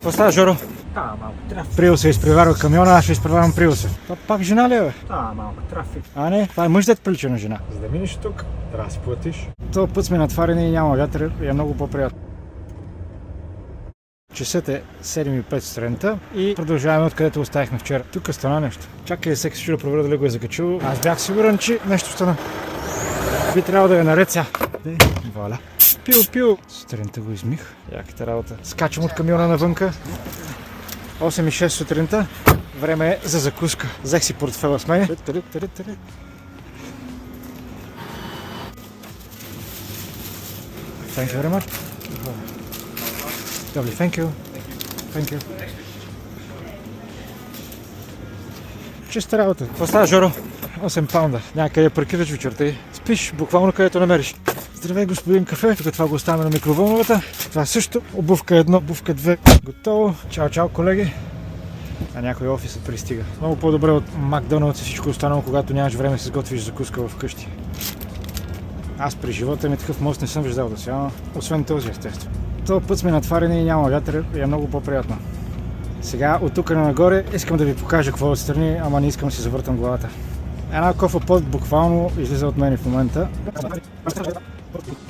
Какво става, Жоро? Да, малко трафик. Приуса изпреварва камиона, аз ще изпреварвам Приуса. Това пак жена ли е, бе? Да, малко трафик. А не, това е мъж, дето прилича на жена. За да минеш тук, трябва да си платиш. Този път сме натварени и няма вятър и е много по-приятно. Часът е 7:05 сутринта и продължаваме откъдето оставихме вчера. Тук стана нещо. Чакай сега се чудя да проверя дали го е закачил. Аз бях сигурен, че нещо стана. Би трябвало да е наред сега. Валя. Пил. Сутринта го измих. Яката работа. Скачам от камиона навънка. 8:06 сутринта. Време е за закуска. Взех си портфела с мен. Thank you very much. Lovely, thank you. Thank you. Чиста работа. Какво става, Жоро? 8 паунда. Някъде паркираш вечерта и спиш буквално където намериш. Здравей, господин кафе. Тук това го оставяме на микроволновата. Това също. Обувка 1, обувка 2. Готово. Чао, колеги. А някой офисът пристига. Много по-добре от Макдоналдс и всичко останало, когато нямаш време да се сготвиш закуска вкъщи. Аз при живота ми такъв мост не съм виждал до сега, освен този, естествено. Този път сме натварени и няма вятър и е много по-приятно. Сега от тук нагоре искам да ви покажа какво отстрани, ама не искам да си завъртам главата. Една кофа под буквално излиза от мен в момента.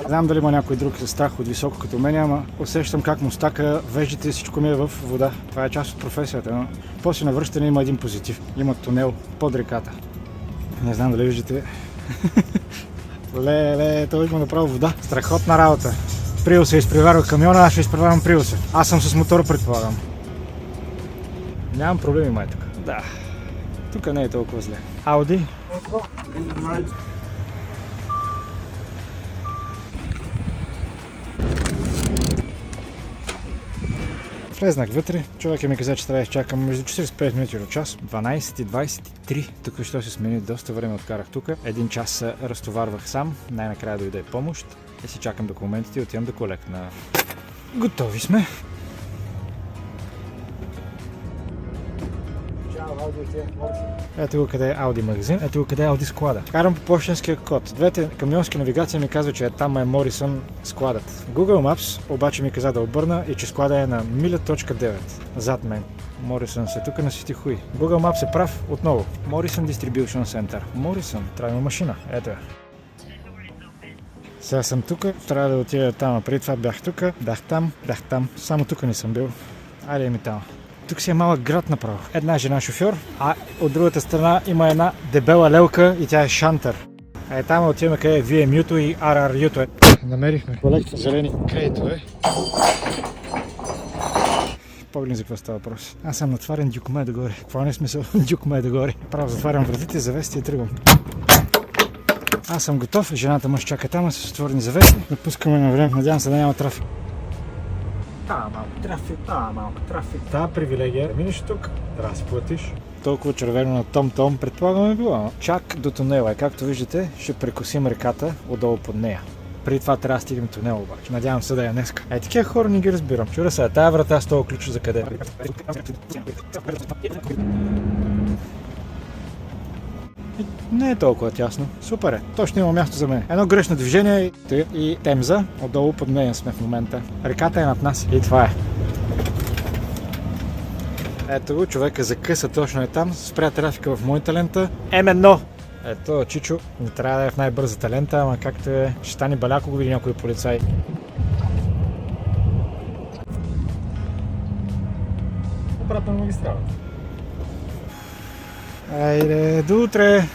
Знам дали има някой друг страх от високо като мен, ама усещам как мустака, веждите и всичко ми е в вода. Това е част от професията, но после навръщане има един позитив. Има тунел под реката. Не знам дали виждате. Леле, той има направо вода. Страхотна работа. Приуса изпреварва камиона, аз ще изпреварвам Приуса. Аз съм с мотор, предполагам. Нямам проблеми, май тук. Да. Тук не е толкова зле. Ауди. Влезнах вътре. Човек ми каза, че трябва да изчакам между 45 минути до час. 12:23. Тук ще се смени, доста време откарах тук. Един час се разтоварвах сам. Най-накрая дойде помощ. И си чакам документите и отивам да колекна. Готови сме. Ето го къде е Ауди магазин, ето го къде е Ауди склада. Карам по почтенския код. Двете камионски навигации ми казват, че там е Морисън складът. Google Maps обаче ми каза да обърна и че склада е на миля.9. Зад мен. Морисън се тук на Сити Хуи. Google Maps е прав отново. Морисън Distribution Center. Морисън. Трябва има машина. Ето я. Сега съм тук. Трябва да отида там. А преди това бях тук. Бях там. Само тук не съм бил. Айде ми там. Тук си е малък град направо. Една жена шофьор, а от другата страна има една дебела лелка и тя е шантър. А там отиваме къде е VMU-то и RRU-то. Намерихме колекция зелени крейтове. Погледни за какво става въпрос. Аз съм натварен дюкме догоре. Какво не е смисъл? Дюкме догоре. Право затварям вратите, завести и тръгвам. Аз съм готов, жената мъж чака там с отворени завеси. Напускаме на време, надявам се да няма трафик. Малко трафик. Та привилегия. Да минеш тук, трябва да си платиш. Толкова червено на Том, предполагаме било. Чак до тунела. Както виждате, ще прекосим реката отдолу под нея. Преди това трябва да стигнем тунел обаче. Надявам се да е днеска. Такива хора не ги разбирам. Чура се, тая врата с този ключ за къде? Не е толкова тясно. Супер е. Точно има място за мен. Едно грешно движение и Темза. Отдолу под нея сме в момента. Реката е над нас. И това е. Ето го, човека закъса точно е там. Спря трафика в моята лента. М1! Ето, Чичо не трябва да е в най-бързата лента, ама както е, ще стане баляко го види някой полицай. Обратно на магистралата. Айде, до утре!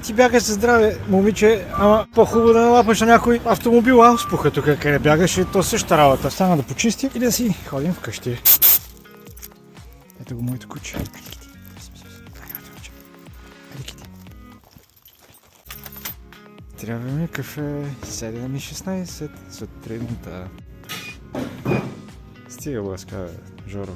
Ти бягаш със здраве, момиче, ама по-хубаво да налапаш на някой автомобил, ауспуха тук, къде бягаш и то същата работа. Стана да почисти и да си ходим вкъщи. Ето го моето куче. Трябва ми кафе 7:16 сутринта. Стига блъска, Жоро.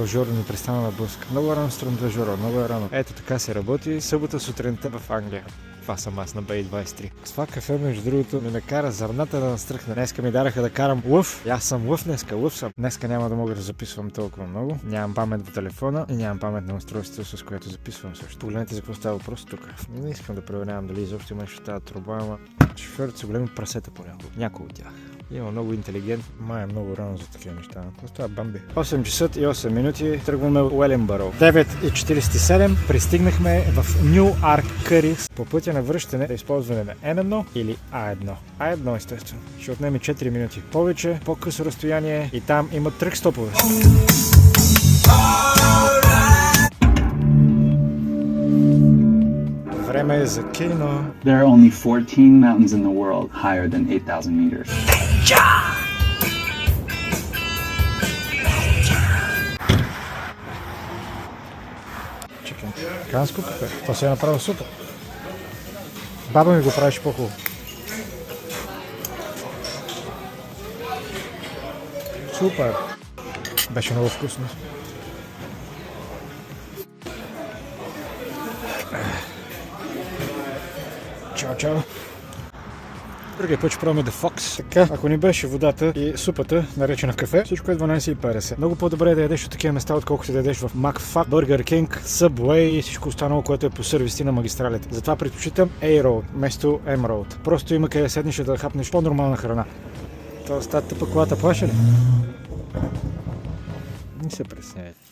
Жоро не престана на блъска. Много рано сутринта, Жоро, много е рано. Ето така се работи събота сутринта в Англия. Това съм аз на Bay23. С това кафе, между другото, ми накара зърната да настръхне. Днеска ми дараха да карам лъв. Аз съм лъв днеска, лъв съм. Днеска няма да мога да записвам толкова много. Нямам памет в телефона и нямам памет на устройството, с което записвам също. Погледнете за какво става въпрос тук. Не искам да проверявам дали изобщо има нещо тази труба, ама шофьорите са големи прасета понякога. Някои от тях. Има много интелигент. Май е много рано за такива неща. Това е Бамби. 8 часа и 8 минути. Тръгваме от Уелинбъро. 9:47 пристигнахме в Ню Арк Кърис. По пътя на връщане да използване на N1 или A1. A1 естествено. Ще отнеме 4 минути повече, по-късо разстояние и там има трък стопове. Време е за кино. There are only 14 mountains in the world higher than 8,000 meters. Чекай. Канско кафе. Това се е направил супер. Баба ми го правиш по-хубаво. Супер. Беше много вкусно. Чао, чао. Другия път ще пробваме The Fox. Така, ако не беше водата и супата, наречена кафе, всичко е 12,50. Много по-добре е да ядеш от такива места, отколкото да ядеш в McFuck, Burger King, Subway и всичко останало, което е по сервиси на магистралите. Затова предпочитам A-Road, вместо M-Road. Просто има къде седнеш да хапнеш по-нормална храна. Това стата тъпа колата плаше ли? Не се пресняйте.